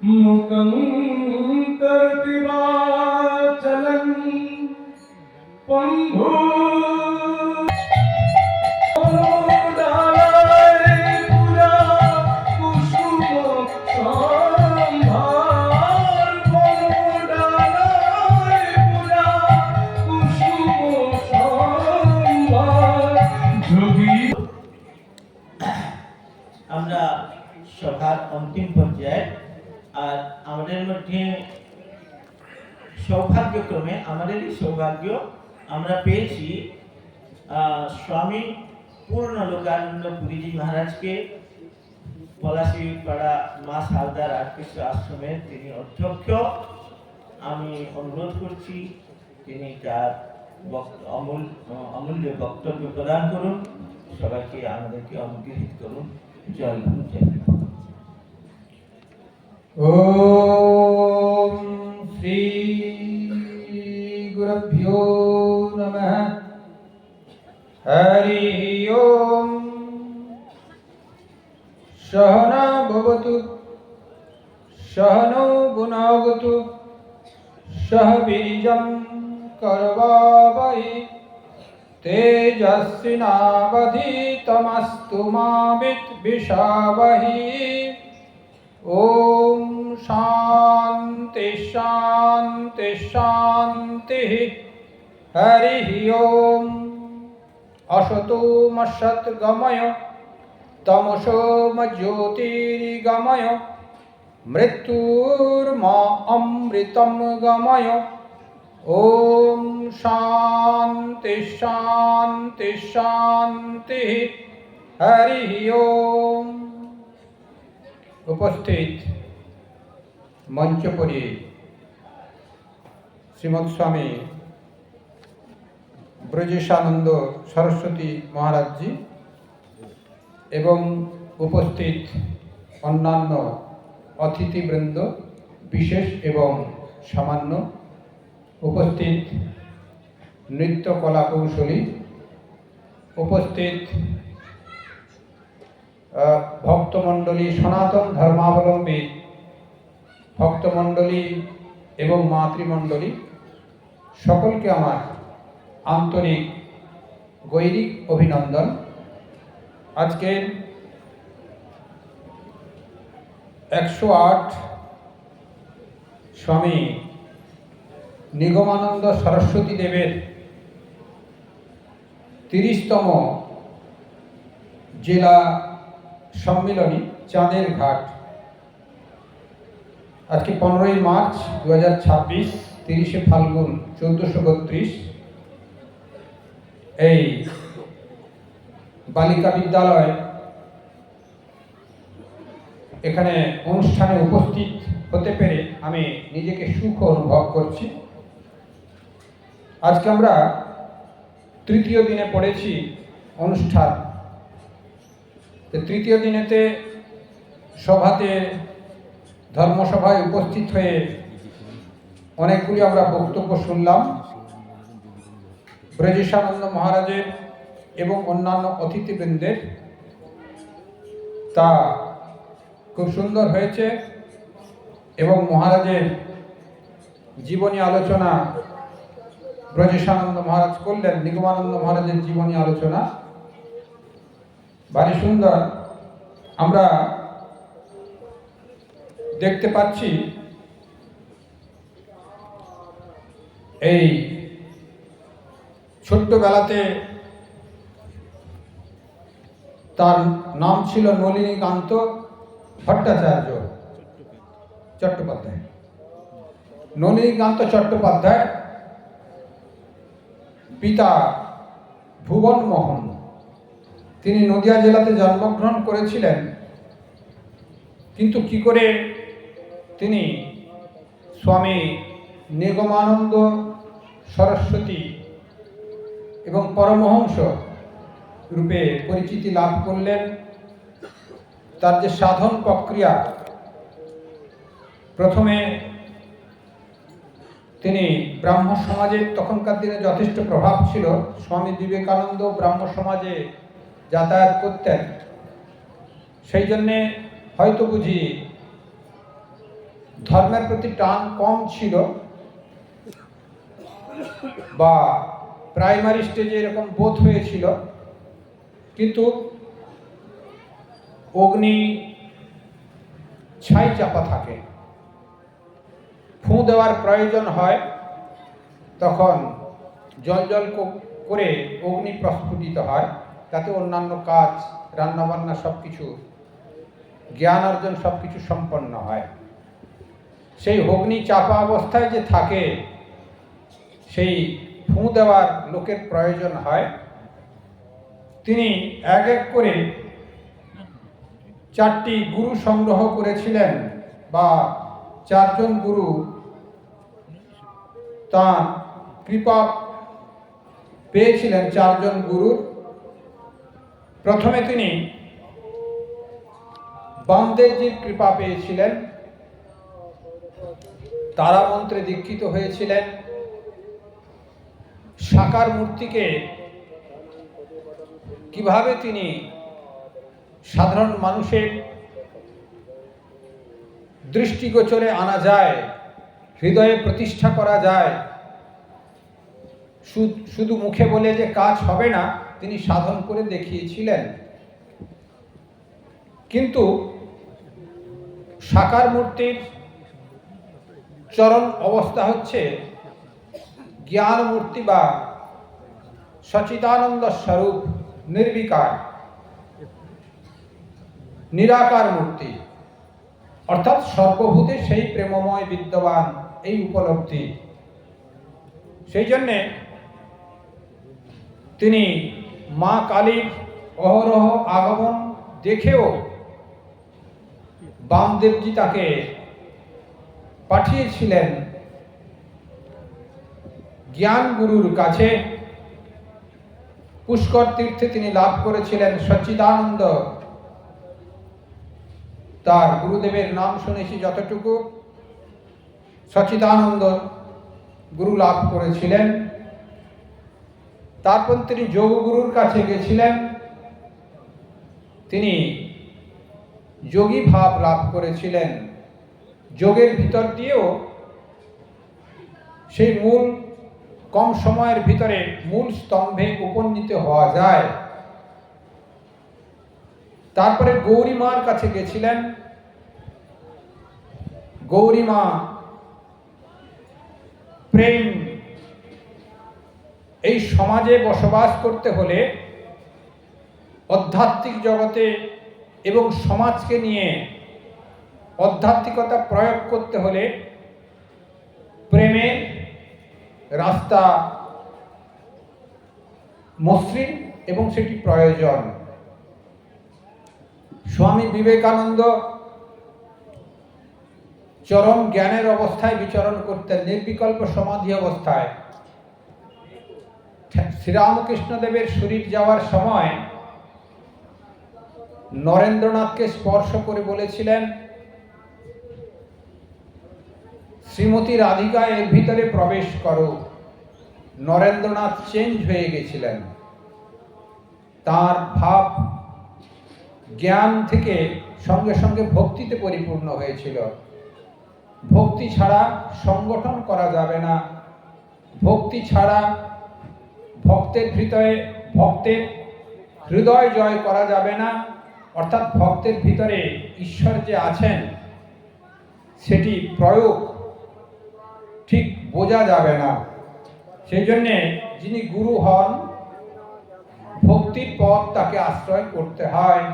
मुकं कर्तिवाचलं पंभू আমরা সভার অন্তিম পর্যায়ে আর আমাদের মধ্যে সৌভাগ্যক্রমে আমাদেরই সৌভাগ্য আমরা পেয়েছি স্বামী পূর্ণলোকানন্দ পুরীজি মহারাজকে পলাশীপাড়া মা সারদার রাজকৃষ্ণ আশ্রমের তিনি অধ্যক্ষ। আমি অনুরোধ করছি তিনি তার অমূল্য বক্তব্য প্রদান করুন, সবাইকে আমাদেরকে অনুগৃহীত করুন। জয় গুরু জয়। ओम श्री गुरुभ्यो नमः। हरि ओम। सहना भवतु सहनौ भुनक्तु सह वीर्यं करवावहै तेजस्विनावधीतमस्तु मा विद्विषावहै। ओम शांति शांति शांति। हरि ओम। असतो मा सद्गमय तमसो मा ज्योतिर्गमय मृत्युर्मा अमृतं गमय। ओम शांति शांति शांति। हरि ओम। उपस्थित मंचपुरी श्रीमद स्वामी ब्रजेशानंद सरस्वती महाराज जी एवं उपस्थित अन्यान्य अतिथिवृंद विशेष एवं सामान्य उपस्थित नृत्य कला कौशली उपस्थित भक्तमंडली सनातन धर्मावलम्बी भक्तमंडली एवं मातृमंडली सकल के आमार आंतरिक गैरिक अभिनंदन। आज के 108 स्वामी निगमानंद सरस्वती देवेर 30तम जिला सम्मिलनी चाँदेर घाट आज के 15 मार्च 2026 30 फाल्गुन 1432 এই বালিকা বিদ্যালয় এখানে অনুষ্ঠানে উপস্থিত হতে পেরে আমি নিজেকে সুখ অনুভব করছি। আজকে আমরা তৃতীয় দিনে পড়েছি অনুষ্ঠান। তৃতীয় দিনেতে সভাতে ধর্মসভায় উপস্থিত হয়ে অনেকগুলি আমরা বক্তব্য শুনলাম ব্রজেশানন্দ মহারাজের এবং অন্যান্য অতিথিবৃন্দের। তা খুব সুন্দর হয়েছে এবং মহারাজের জীবনী আলোচনা ব্রজেশানন্দ মহারাজ করলেন, নিগমানন্দ মহারাজের জীবনী আলোচনা ভারী সুন্দর। আমরা দেখতে পাচ্ছি এই ছোট্টবেলাতে তার নাম ছিল নলিনীকান্ত ভট্টাচার্য চট্টোপাধ্যায়। নলিনীকান্ত চট্টোপাধ্যায় পিতা ভুবন মোহন, তিনি নদিয়া জেলাতে জন্মগ্রহণ করেছিলেন, কিন্তু কি করে তিনি স্বামী নিগমানন্দ সরস্বতী এবং পরমহংস রূপে পরিচিতি লাভ করলেন, তার যে সাধন প্রক্রিয়া, প্রথমে তিনি ব্রাহ্ম সমাজের তখনকার দিনে যথেষ্ট প্রভাব ছিল। স্বামী বিবেকানন্দ ব্রাহ্ম সমাজে যাতায়াত করতেন, সেই জন্যে হয়তো বুঝি ধর্মের প্রতি টান কম ছিল বা প্রাইমারি স্টেজে এরকম বোধ হয়েছিল, কিন্তু অগ্নি ছাই চাপা থাকে, ফুঁ দেওয়ার প্রয়োজন হয় তখন জল জল করে অগ্নি প্রস্ফুটিত হয়, তাতে অন্যান্য কাজ, রান্নাবান্না সব কিছু, জ্ঞান অর্জন সব কিছু সম্পন্ন হয়। সেই অগ্নি চাপা অবস্থায় যে থাকে, সেই ফুঁ দেওয়ার লোকের প্রয়োজন হয়। তিনি এক এক করে 4টি গুরু সংগ্রহ করেছিলেন, বা 4 জন গুরু তাঁর কৃপা পেয়েছিলেন। 4 জন গুরুর প্রথমে তিনি বামদেবজির কৃপা পেয়েছিলেন, তারা মন্ত্রে দীক্ষিত হয়েছিলেন। সাকার মূর্তিকে কিভাবে তিনি সাধারণ মানুষের দৃষ্টিগোচরে আনা যায়, হৃদয়ে প্রতিষ্ঠা করা যায়, শুধু মুখে বলে যে কাজ হবে না, তিনি সাধন করে দেখিয়েছিলেন। কিন্তু সাকার মূর্তির চরম অবস্থা হচ্ছে জ্ঞান মূর্তি বা সচিদানন্দ স্বরূপ, নির্বিকার, নিরাকার মূর্তি, অর্থাৎ সর্বভূতে সেই প্রেমময় বিদ্যমান, এই উপলব্ধি। সেই জন্যে তিনি মা কালীর অহরহ আগমন দেখেও বামদেবজি তাকে পাঠিয়েছিলেন জ্ঞান গুরুর কাছে। পুষ্কর তীর্থে তিনি লাভ করেছিলেন সচ্চিদানন্দ। তার গুরুদেবের নাম শুনেছি যতটুকু, সচ্চিদানন্দ গুরু লাভ করেছিলেন। তারপর তিনি যোগগুরুর কাছে গেছিলেন, তিনি যোগী ভাব লাভ করেছিলেন। যোগের ভিতর দিয়েও সেই মূল, কম সময়ের ভিতরে মূল স্তম্ভে উপনীত হওয়া যায়। তারপরে গৌরীমার কাছে গেছিলেন। গৌরীমা প্রেম, এই সমাজে বসবাস করতে হলে, আধ্যাত্মিক জগতে এবং সমাজকে নিয়ে আধ্যাত্মিকতা প্রয়োগ করতে হলে প্রেমের রাস্তা মসৃণ এবং সেটি প্রয়োজন। স্বামী বিবেকানন্দ চরম জ্ঞানের অবস্থায় বিচরণ করতেন, নির্বিকল্প সমাধি অবস্থায়। শ্রীরামকৃষ্ণদেবের শরীর যাওয়ার সময় নরেন্দ্রনাথকে স্পর্শ করে বলেছিলেন, শ্রীমতী রাধিকা এর ভিতরে প্রবেশ করো। নরেন্দ্রনাথ চেঞ্জ হয়ে গেছিলেন, তার ভাব জ্ঞান থেকে সঙ্গে সঙ্গে ভক্তিতে পরিপূর্ণ হয়েছিল। ভক্তি ছাড়া সংগঠন করা যাবে না, ভক্তি ছাড়া ভক্তের ভিতরে, ভক্তের হৃদয় জয় করা যাবে না। অর্থাৎ ভক্তের ভিতরে ঈশ্বর যে আছেন সেটি প্রয়োগ ঠিক বোঝা যাবে না। সেই জন্যে যিনি গুরু হন, ভক্তির পথ তাকে আশ্রয় করতে হয়।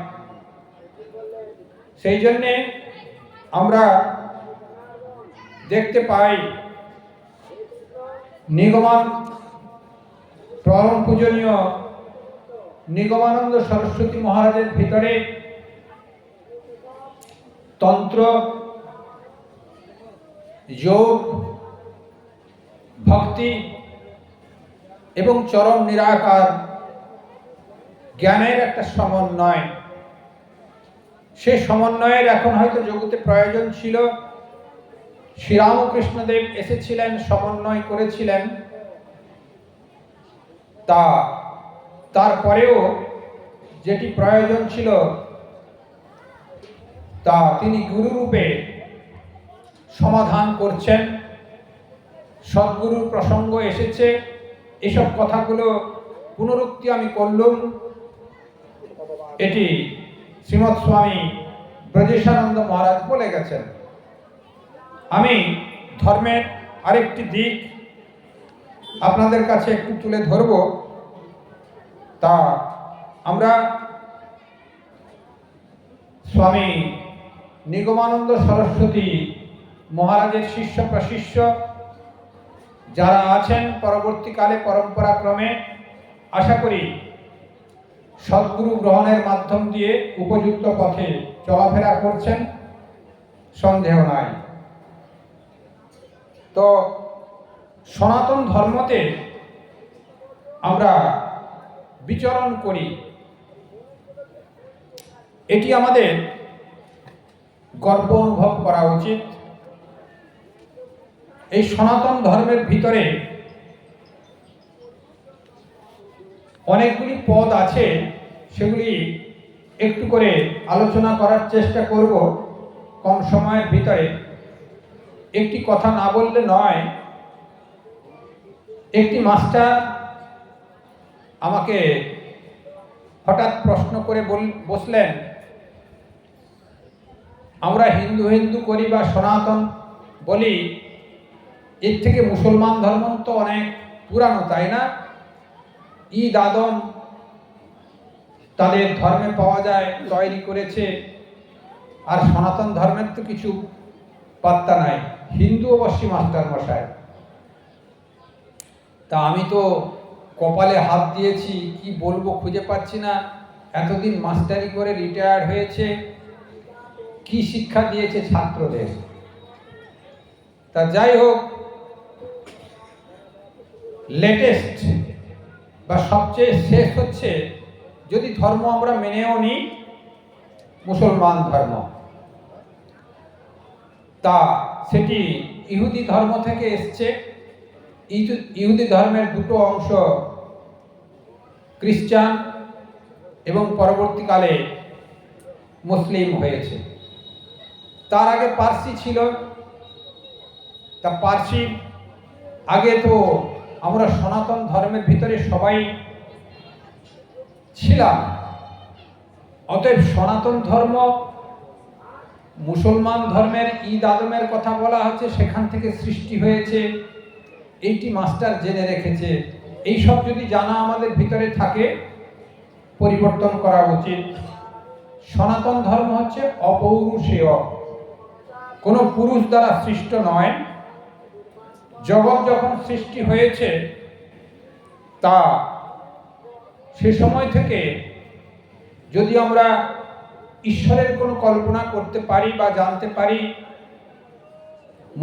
সেই জন্যে আমরা দেখতে পাই পরম পূজনীয় নিগমানন্দ সরস্বতী মহারাজের ভিতরে তন্ত্র, যোগ, ভক্তি এবং চরম নিরাকার জ্ঞানের একটা সমন্বয়। সে সমন্বয়ের এখন হয়তো জগতে প্রয়োজন ছিল। শ্রীরামকৃষ্ণদেব এসেছিলেন, সমন্বয় করেছিলেন, তারপরেও যেটি প্রয়োজন ছিল তা তিনি গুরুরূপে সমাধান করছেন। সদ্গুরুর প্রসঙ্গ এসেছে, এসব কথাগুলো পুনরুক্তি আমি করলুম। এটি শ্রীমৎ স্বামী ব্রজেশানন্দ মহারাজ বলে গেছেন। আমি ধর্মের আরেকটি দিক আপনাদের কাছে একটু তুলে ধরব। তা আমরা স্বামী নিগমানন্দ সরস্বতী মহারাজের শিষ্য প্রশিষ্য যারা আছেন, পরবর্তীকালে পরম্পরাক্রমে আশা করি সদ্গুরু গ্রহণের মাধ্যম দিয়ে উপযুক্ত পথে চলাফেরা করছেন, সন্দেহ নাই। তো সনাতন ধর্মতে আমরা বিচরণ করি, এটি আমাদের গর্ব অনুভব করা উচিত। এই সনাতন ধর্মের ভিতরে অনেকগুলি পদ আছে, সেগুলি একটু করে আলোচনা করার চেষ্টা করব কম সময়ের ভিতরে। একটি কথা না বললে নয়। একটি মাস্টার আমাকে হঠাৎ প্রশ্ন করে বসলেন, আমরা হিন্দু হিন্দু করি বা সনাতন বলি, এর থেকে মুসলমান ধর্ম তো অনেক পুরানো, তাই না? ঈদ আদম তাদের ধর্মে পাওয়া যায়, তৈরি করেছে, আর সনাতন ধর্মের তো কিছু পাত্তা নাই। হিন্দু অবশ্যই মাস্টার মশাই। তা আমি তো কপালে হাত দিয়েছি, কি বলবো খুঁজে পাচ্ছি না। এতদিন মাস্টারি করে রিটায়ার্ড হয়েছে, কি শিক্ষা দিয়েছে ছাত্রদের। তা যাই হোক, লেটেস্ট বা সবচেয়ে শেষ হচ্ছে, যদি ধর্ম আমরা মেনেও নিই, মুসলমান ধর্ম, তা সেটি ইহুদি ধর্ম থেকে এসছে। ইহুদি ধর্মের দুটো অংশ, খ্রিস্টান এবং পরবর্তীকালে মুসলিম হয়েছে। তার আগে পার্সি ছিল। তা পার্সি আগে তো আমরা সনাতন ধর্মের ভিতরে সবাই ছিলাম। অতএব সনাতন ধর্ম, মুসলমান ধর্মের ঈদ আদমের কথা বলা হচ্ছে, সেখান থেকে সৃষ্টি হয়েছে, এইটি মাস্টার জেনে রেখেছে। এইসব যদি জানা আমাদের ভিতরে থাকে, পরিবর্তন করা উচিত। সনাতন ধর্ম হচ্ছে অপৌরুষেয়, কোনো পুরুষ দ্বারা সৃষ্ট নয়। জগৎ যখন সৃষ্টি হয়েছে, তা সে সময় থেকে যদি আমরা ঈশ্বরের কোনো কল্পনা করতে পারি বা জানতে পারি,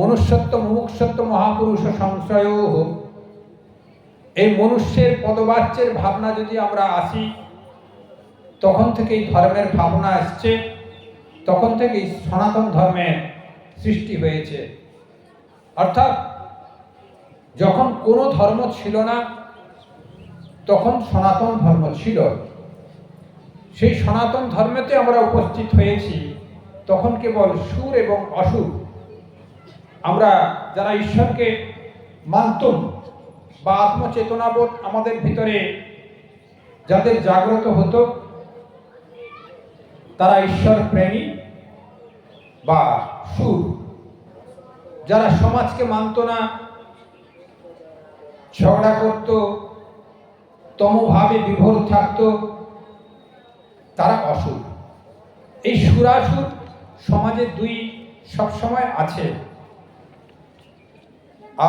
মনুষ্যত্ব মুমুক্ষুত্ব মহাপুরুষ সংশয়, এই মনুষ্যের পদবাচ্যের ভাবনা যদি আমরা আসি, তখন থেকেই ধর্মের ভাবনা আসছে, তখন থেকেই সনাতন ধর্মের সৃষ্টি হয়েছে। অর্থাৎ যখন কোনো ধর্ম ছিল না, তখন সনাতন ধর্ম ছিল। সেই সনাতন ধর্মেতে আমরা উপস্থিত হয়েছি, তখন কেবল সুর এবং অসুর, আমরা যারা ঈশ্বরকে মানতুম বা আত্মচেতনাবোধ আমাদের ভিতরে যাদের জাগ্রত হতো, তারা ঈশ্বর প্রেমী বা সুর। যারা সমাজকে মানত না, ঝগড়া করত, তমভাবে বিভোর থাকত, তারা অসুর। এই সুরাসুর সমাজে দুই সবসময় আছে।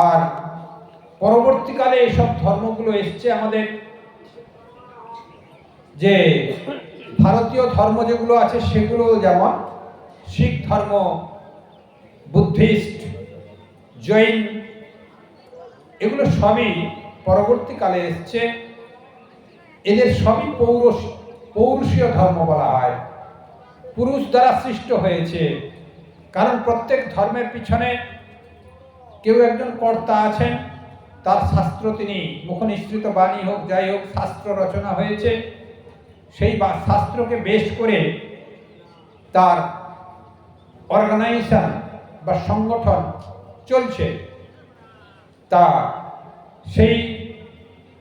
আর পরবর্তীকালে এসব ধর্মগুলো এসছে আমাদের, যে ভারতীয় ধর্ম যেগুলো আছে সেগুলো, যেমন শিখ ধর্ম, বুদ্ধিস্ট, জৈন, এগুলো সবই পরবর্তীকালে এসছে। এদের সবই পৌরুষীয় ধর্ম বলা হয়, পুরুষ দ্বারা সৃষ্ট হয়েছে। কারণ প্রত্যেক ধর্মের পিছনে কেউ একজন কর্তা আছেন, তার শাস্ত্র, তিনি মুখনিসৃত বাণী হোক যাই হোক, শাস্ত্র রচনা হয়েছে। সেই শাস্ত্রকে বেশ করে তার অর্গানাইজেশন বা সংগঠন চলছে, তা সেই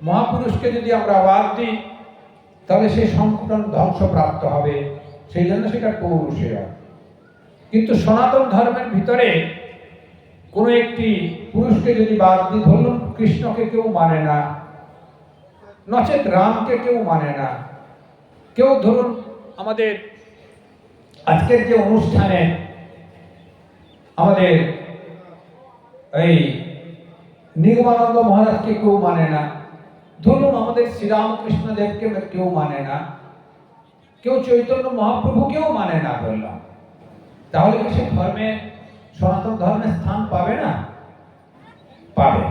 মহাপুরুষকে যদি আমরা বাদ দিই তাহলে সেই সংগঠন ধ্বংসপ্রাপ্ত হবে। সেই জন্য সেটা পৌরুষেয়। কিন্তু সনাতন ধর্মের ভিতরে কোনো একটি পুরুষকে যদি বাদ দিই, ধরুন কৃষ্ণকে কেউ মানে না, নচেৎ রামকে কেউ মানে না, কেউ ধরুন আমাদের আজকের যে অনুষ্ঠানে আমাদের এই নিগমানন্দ মহারাজকে কেউ মানে না, ধরুন আমাদের শ্রীরামকৃষ্ণ দেবকে কেউ মানে না, কেউ চৈতন্য মহাপ্রভুকেও মানে না বললাম, তাহলে কি সে ধর্মে, সনাতন ধর্মের স্থান পাবে না? পাবে।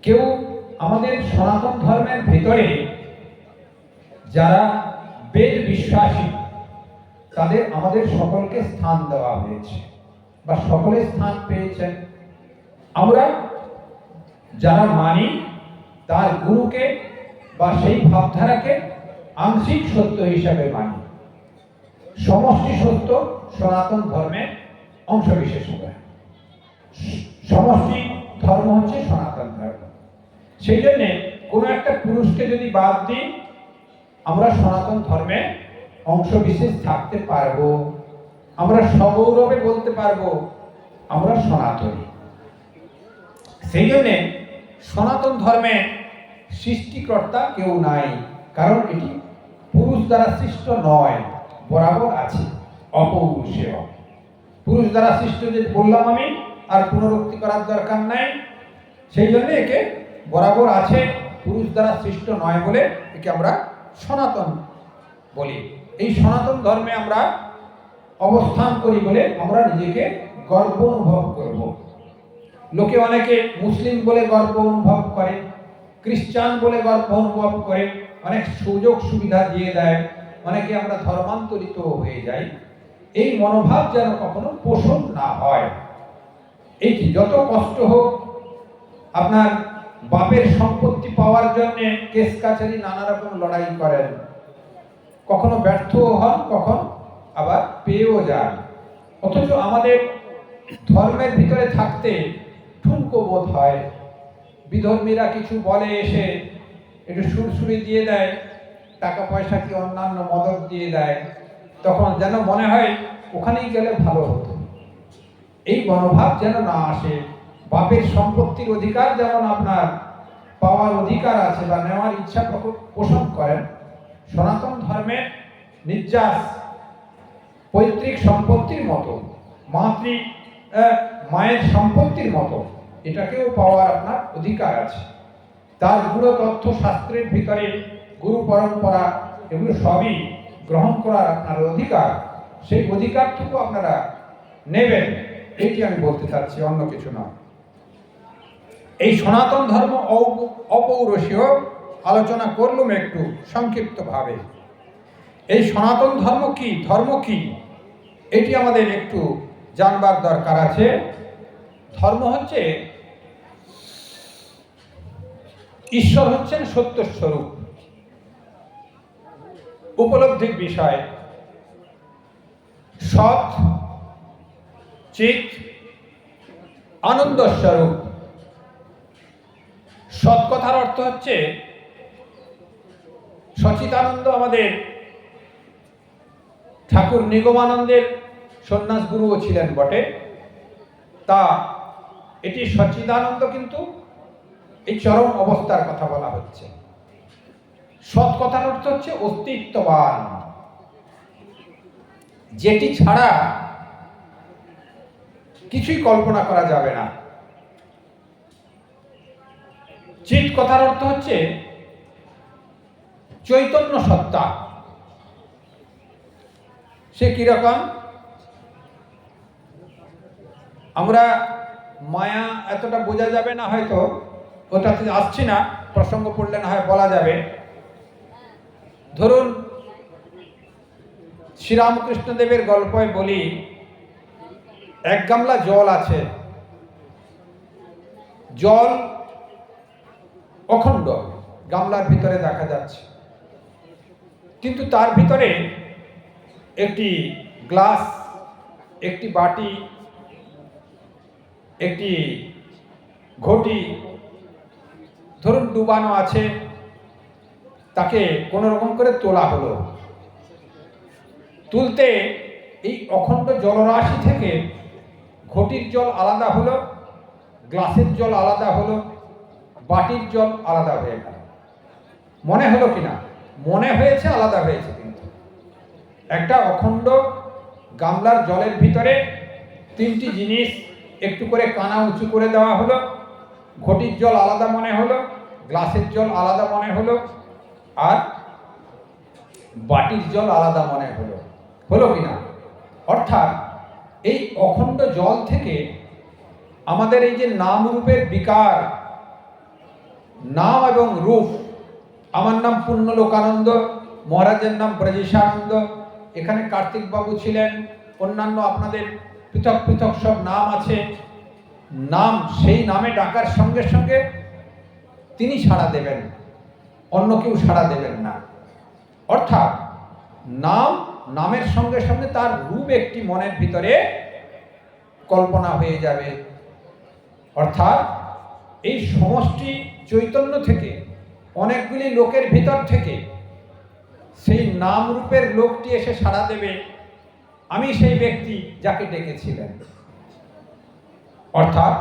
কেউ আমাদের সনাতন ধর্মের ভিতরে যারা বেদ বিশ্বাসী তাদের আমাদের সকলকে স্থান দেওয়া হয়েছে বা সকলে স্থান পেয়েছেন। আমরা যারা মানি তার গুরুকে বা সেই ভাবধারাকে আংশিক সত্য হিসাবে মানি, সমষ্টি সত্য সনাতন ধর্মের অংশবিশেষ হবে। সমষ্টি ধর্ম হচ্ছে সনাতন ধর্ম। সেই জন্যে কোনো একটা পুরুষকে যদি বাদ দিই আমরা সনাতন ধর্মে অংশবিশেষ থাকতে পারবো, আমরা সগৌরবে বলতে পারবো আমরা সনাতনী। সেই জন্যে সনাতন ধর্মের সৃষ্টিকর্তা কেউ নাই, কারণ এটি পুরুষ দ্বারা সৃষ্ট নয়, বরাবর আছে অপৌরুষেয়। পুরুষ দ্বারা সৃষ্ট যে বললাম আমি, আর পুনরুক্তি করার দরকার নাই। সেই জন্য একে বরাবর আছে, পুরুষ দ্বারা সৃষ্ট নয় বলে একে আমরা সনাতন বলি। এই সনাতন ধর্মে আমরা অবস্থান করি বলে আমরা নিজেকে গর্ব অনুভব করব। লোকে অনেকে মুসলিম বলে গর্ব অনুভব করে, খ্রিস্টান বলে গর্ব অনুভব করে, অনেক সুযোগ সুবিধা দিয়ে দেয়, অনেকে আমরা ধর্মান্তরিত হয়ে যাই। এই মনোভাব যেন কখনো পোষণ না হয়। এইটি যত কষ্ট হোক, আপনার বাপের সম্পত্তি পাওয়ার জন্য কেস কাছারি নানা রকম লড়াই করেন, কখনো ব্যর্থও হন, কখন আবার পেয়েও যান। অথচ আমাদের ধর্মের ভিতরে থাকতে ঠুনকো বোধ হয়। বিধর্মীরা কিছু বলে এসে একটু সুরসুরি দিয়ে দেয়, টাকা পয়সা কি অন্যান্য মদত দিয়ে দেয়, তখন যেন মনে হয় ওখানেই গেলে ভালো হতো। এই মনোভাব যেন না আসে। বাপের সম্পত্তির অধিকার যেমন আপনার পাওয়ার অধিকার আছে বা নেওয়ার ইচ্ছা পোষণ করেন, সনাতন ধর্মের নির্যাস পৈতৃক সম্পত্তির মতো, মায়ের সম্পত্তির মতো এটাকেও পাওয়ার আপনার অধিকার আছে। তার গুরু তথ্য শাস্ত্রের ভিতরে গুরু পরম্পরা এগুলো সবই গ্রহণ করার আপনার অধিকার। সেই অধিকারটুকু আপনারা নেবেন, এইটি আমি বলতে চাচ্ছি, অন্য কিছু নয়। এই সনাতন ধর্ম অপৌরুষীয় আলোচনা করলুম একটু সংক্ষিপ্তভাবে। এই সনাতন ধর্ম কি, ধর্ম কি, এটি আমাদের একটু জানবার দরকার আছে। ধর্ম হচ্ছে ঈশ্বর হচ্ছেন সত্য স্বরূপ, উপলব্ধির বিষয়, সৎ চিৎ আনন্দ স্বরূপ। সৎ কথার অর্থ হচ্ছে সচিতানন্দ আমাদের ঠাকুর নিগমানন্দের সন্ন্যাস গুরুও ছিলেন বটে। তা এটি সচিদানন্দ, কিন্তু এই চরম অবস্থার কথা বলা হচ্ছে। সৎ কথার অর্থ হচ্ছে অস্তিত্ববান, যেটি ছাড়া কিছুই কল্পনা করা যাবে না। চিৎ কথার অর্থ হচ্ছে চৈতন্য সত্তা। সে কিরকম? আমরা মায়া এতটা বোঝা যাবে না, হয়তো ওটাতে আসছি না, প্রসঙ্গ পড়লে না হয় বলা যাবে। ধরুন শ্রীরামকৃষ্ণ দেবের গল্পে বলি, এক গামলা জল আছে, জল অখণ্ড গামলার ভিতরে দেখা যাচ্ছে, কিন্তু তার ভিতরে একটি গ্লাস, একটি বাটি একটি ঘটি ধরুন ডুবানো আছে, তাকে কোনো রকম করে তোলা হলো। তুলতে এই অখণ্ড জলরাশি থেকে ঘটির জল আলাদা হলো, গ্লাসের জল আলাদা হলো, বাটির জল আলাদা হয়ে গেল। মনে হলো কিনা? মনে হয়েছে, আলাদা হয়েছে। কিন্তু একটা অখণ্ড গামলার জলের ভিতরে তিনটি জিনিস একটু করে কানা উঁচু করে দেওয়া হলো। ঘটির জল আলাদা মনে হলো, গ্লাসের জল আলাদা মনে হলো, আর বাটির জল আলাদা মনে হলো। হলো কিনা? অর্থাৎ এই অখণ্ড জল থেকে আমাদের এই যে নাম রূপের বিকার, নাম এবং রূপ, আমার নাম পুণ্যলোকানন্দ, মহারাজের নাম ব্রজেশানন্দ, এখানে কার্তিক বাবু ছিলেন, অন্যান্য আপনাদের পৃথক পৃথক সব নাম আছে। নাম, সেই নামে ডাকার সঙ্গে সঙ্গে তিনি সাড়া দেবেন, অন্য কেউ সাড়া দেবেন না। অর্থাৎ নাম, নামের সঙ্গে সঙ্গে তার রূপ একটি মনের ভিতরে কল্পনা হয়ে যাবে। অর্থাৎ এই সমষ্টি চৈতন্য থেকে, অনেকগুলি লোকের ভিতর থেকে সেই নাম রূপের লোকটি এসে সাড়া দেবে, আমি সেই ব্যক্তি যাকে ডেকেছিলেন। অর্থাৎ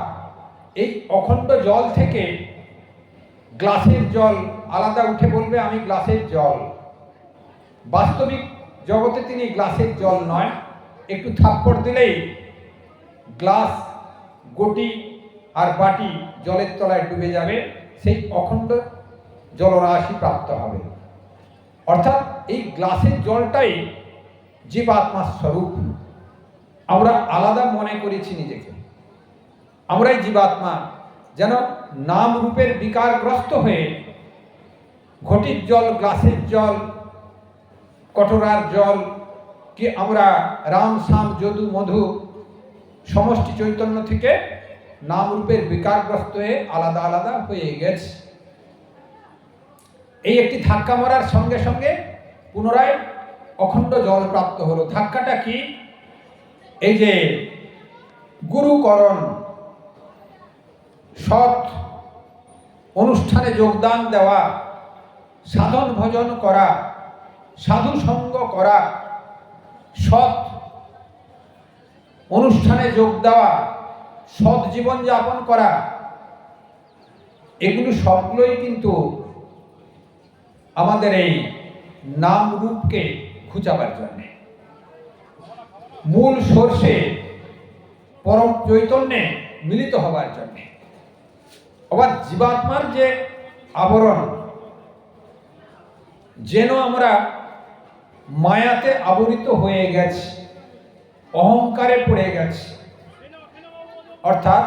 এই অখণ্ড জল থেকে গ্লাসের জল আলাদা উঠে বলবে আমি গ্লাসের জল। বাস্তবিক জগতে তিনি গ্লাসের জল নয়, একটু থাপ্পড় দিলেই গ্লাস, গটি আর বাটি জলের তলায় ডুবে যাবে, সেই অখণ্ড জলরাশি প্রাপ্ত হবে। অর্থাৎ এই গ্লাসের জলটাই জীবাত্মার স্বরূপ। আমরা আলাদা মনে করেছি নিজেকে, আমরাই জীবাত্মা। যেন নাম রূপের বিকারগ্রস্ত হয়ে ঘটির জল, গ্লাসের জল, কটোরার জল কি আমরা রাম, শ্যাম, যদু, মধু সমষ্টি চৈতন্য থেকে নাম রূপের বিকারগ্রস্ত হয়ে আলাদা আলাদা হয়ে গেছে। এই একটি ধাক্কা মারার সঙ্গে সঙ্গে পুনরায় অখণ্ড জল প্রাপ্ত হলো। ধাক্কাটা কি? এই যে গুরুকরণ, সৎ অনুষ্ঠানে যোগদান দেওয়া, সাধন ভজন করা, সাধু সঙ্গ করা, সৎ অনুষ্ঠানে যোগ দেওয়া, সৎ জীবন যাপন করা, এগুলো সবগুলোই কিন্তু আমাদের এই নাম রূপকে ঘুচাবার জন্য, মূল সোর্সে পরম চৈতন্যে মিলিত হবার জন্য। আবার জীবাত্মার যে আবরণ, যেন আমরা মায়াতে আবরিত হয়ে গেছি, অহংকারে পড়ে গেছি, অর্থাৎ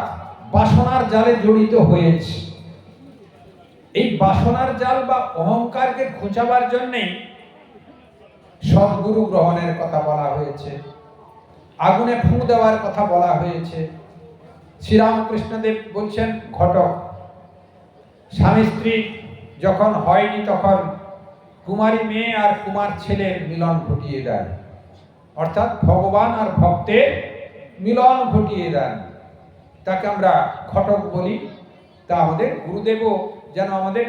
বাসনার জালে জড়িত হয়েছি। এই বাসনার জাল বা অহংকারকে ঘুচাবার জন্যেই সদ্গুরু গ্রহণের কথা বলা হয়েছে, আগুনে ফু দেওয়ার কথা বলা হয়েছে। শ্রীরামকৃষ্ণদেব বলছেন, ঘটক স্বামী স্ত্রী যখন হয়নি তখন কুমারী মেয়ে আর কুমার ছেলের মিলন ঘটিয়ে দেন, অর্থাৎ ভগবান আর ভক্তের মিলন ঘটিয়ে দেন। তাকে আমরা ঘটক বলি। তা আমাদের গুরুদেবও যেন আমাদের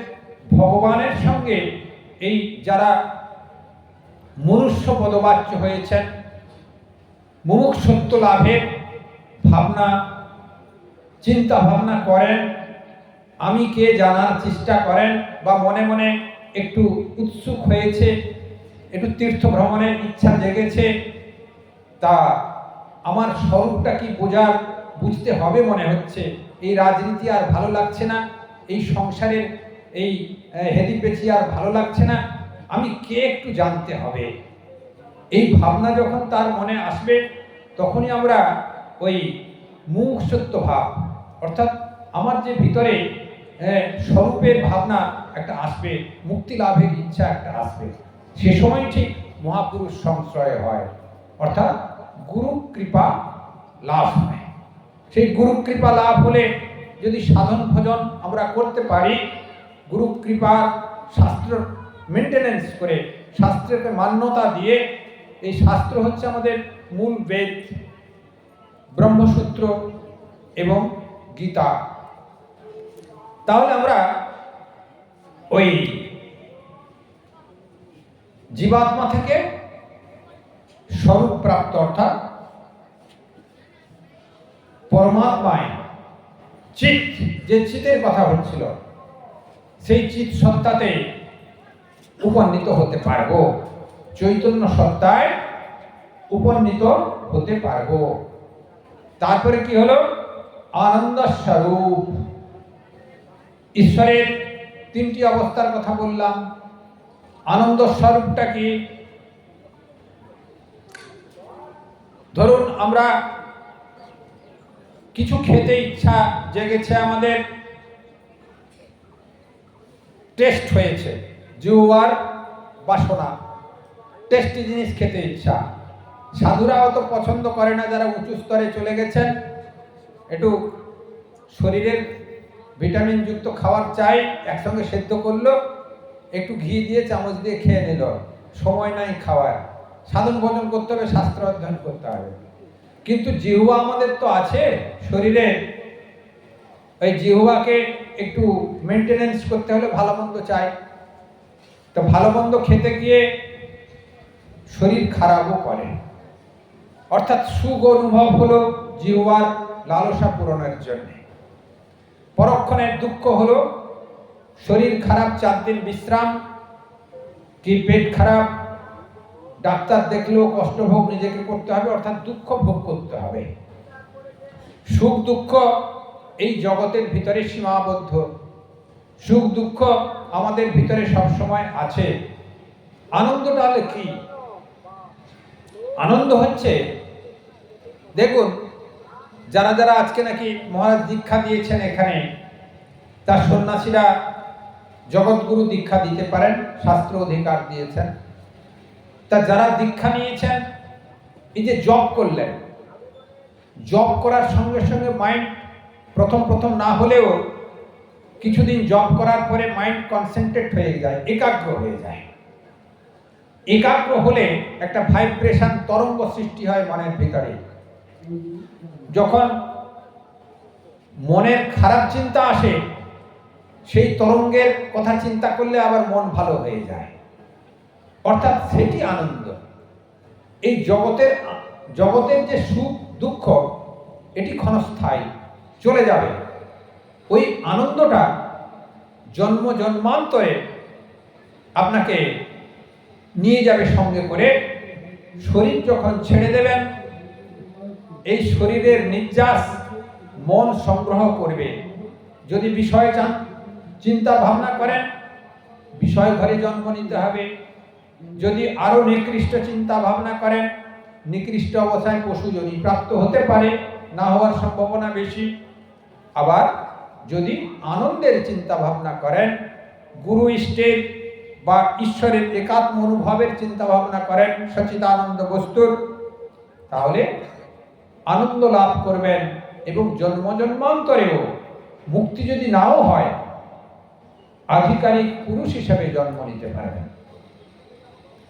ভগবানের সঙ্গে এই যারা মনুষ্য পদবাচ্য হয়েছেন, মুমুক্ষুত্ব লাভের ভাবনা চিন্তা ভাবনা করেন, আমি কে জানার চেষ্টা করেন, বা মনে মনে একটু উৎসুক হয়েছে, একটু তীর্থ ভ্রমণের ইচ্ছা জেগেছে, তা আমার স্বরূপটা কি বুঝতে হবে মনে হচ্ছে, এই রাজনীতি আর ভালো লাগছে না, এই সংসারের এই হেদিপেচি আর ভালো লাগছে না, আমি কে একটু জানতে হবে। এই ভাবনা যখন তার মনে আসবে, তখনই আমরা ওই মুমুক্ষুত্ব ভাব, অর্থাৎ আমার যে ভিতরে স্বরূপের ভাবনা একটা আসবে, মুক্তি লাভের ইচ্ছা একটা আসবে, সে সময় ঠিক মহাপুরুষ সংশ্রয় হয়, অর্থাৎ গুরু কৃপা লাভ হয়। সেই গুরু কৃপা লাভ হলে যদি সাধন ভজন আমরা করতে পারি, গুরু কৃপার শাস্ত্র মেনটেনেন্স করে, শাস্ত্রকে মান্যতা দিয়ে, এই শাস্ত্র হচ্ছে আমাদের মূল বেদ, ব্রহ্মসূত্র, এবং গীতা। তাহলে আমরা ওই জীবাত্মা থেকে স্বরূপ প্রাপ্ত অর্থাৎ পরমাত্মায় চিৎ, যে চিতের কথা হচ্ছিল, সেই চিৎ সত্তাতে উপনীত হতে পারবো, চৈতন্য সত্তায় উপনীত হতে পারবো। তারপরে কি হলো? আনন্দ স্বরূপ। ঈশ্বরের তিনটি অবস্থার কথা বললাম। আনন্দ স্বরূপটা কি? ধরুন আমরা কিছু খেতে ইচ্ছা জেগেছে, আমাদের টেস্ট হয়েছে, জিহ্বার বাসনা, টেস্টি জিনিস খেতে ইচ্ছা। সাধুরা অত পছন্দ করে না, যারা উঁচু স্তরে চলে গেছেন, একটু শরীরের ভিটামিন যুক্ত খাবার চাই, একসঙ্গে সেদ্ধ করলো, একটু ঘি দিয়ে চামচ দিয়ে খেয়ে নিল, সময় নাই খাওয়ার, সাধন ভোজন করতে হবে, শাস্ত্র অধ্যয়ন করতে হবে। কিন্তু জিহ্বা আমাদের তো আছে শরীরের, ওই জিহ্বাকে একটু মেনটেনেন্স করতে হলে ভালো মন্দ চাই। তো ভালো মন্দ খেতে গিয়ে শরীর খারাপও করে, অর্থাৎ সুখ অনুভব হলো জিহ্বার লালসা পূরণের জন্য। পরক্ষণের দুঃখ হলো শরীর খারাপ, 4 দিন বিশ্রাম, কি পেট খারাপ, ডাক্তার দেখলেও কষ্ট ভোগ নিজেকে করতে হবে, অর্থাৎ দুঃখ ভোগ করতে হবে। সুখ দুঃখ এই জগতের ভিতরে সীমাবদ্ধ। সুখ দুঃখ আমাদের ভিতরে সবসময় আছে। আনন্দটা হলে কি? আনন্দ হচ্ছে, দেখুন যারা যারা আজকে নাকি মহারাজ দীক্ষা দিয়েছেন এখানে, তার সন্ন্যাসীরা জগৎগুরু দীক্ষা দিতে পারেন, শাস্ত্র অধিকার দিয়েছেন। তা যারা দীক্ষা নিয়েছেন, এই যে জপ করলেন, জপ করার সঙ্গে সঙ্গে মাইন্ড প্রথম প্রথম না হলেও কিছুদিন জপ করার পরে মাইন্ড কনসেন্ট্রেট হয়ে যায়, একাগ্র হয়ে যায়। একাগ্র হলে একটা ভাইব্রেশন, তরঙ্গ সৃষ্টি হয় মনের ভিতরে। যখন মনের খারাপ চিন্তা আসে, সেই তরঙ্গের কথা চিন্তা করলে আবার মন ভালো হয়ে যায়, অর্থাৎ সেটি আনন্দ। এই জগতের যে সুখ দুঃখ, এটি ক্ষণস্থায়ী, চলে যাবে। ওই আনন্দটা জন্ম জন্মান্তরে আপনাকে নিয়ে যাবে সঙ্গে করে। শরীর যখন ছেড়ে দেবেন, এই শরীরের নির্যাস মন সংগ্রহ করবে। যদি বিষয় চান, চিন্তা ভাবনা করেন, বিষয় ঘরে জন্ম নিতে হবে। যদি আরো নিকৃষ্ট চিন্তা ভাবনা করেন, নিকৃষ্ট অবস্থায় পশুজনী প্রাপ্ত হতে পারে, না হওয়ার সম্ভাবনা বেশি। আবার যদি আনন্দের চিন্তা ভাবনা করেন, গুরু ইষ্টের বা ঈশ্বরের একাত্ম অনুভবের চিন্তা ভাবনা করেন, সচিদানন্দ বস্তুর, তাহলে আনন্দ লাভ করবেন। এবং জন্ম জন্মান্তরেও মুক্তি যদি নাও হয়, আধিকারিক পুরুষ হিসেবে জন্ম নিতে পারবেন।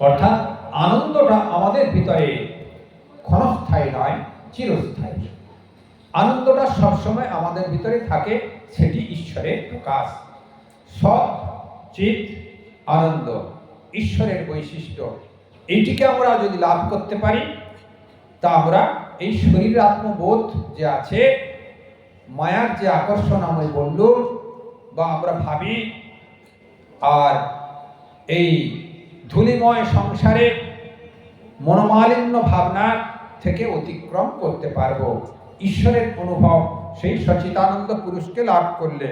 অর্থাৎ আনন্দটা আমাদের ভিতরে ক্ষণস্থায়ী নয়, চিরস্থায়ী। আনন্দটা সবসময় আমাদের ভিতরে থাকে, সেটি ঈশ্বরের প্রকাশ। সৎ চিৎ আনন্দ ঈশ্বরের বৈশিষ্ট্য। এইটিকে আমরা যদি লাভ করতে পারি, তা আমরা এই শরীর আত্মবোধ যে আছে, মায়ার যে আকর্ষণ আমি বললুম বা আমরা ভাবি, আর এই ধূলিময় সংসারে মনোমালিন্য ভাবনা থেকে অতিক্রম করতে পারবো। ঈশ্বরের অনুভব সেই সচিতানন্দ পুরুষকে লাভ করলে,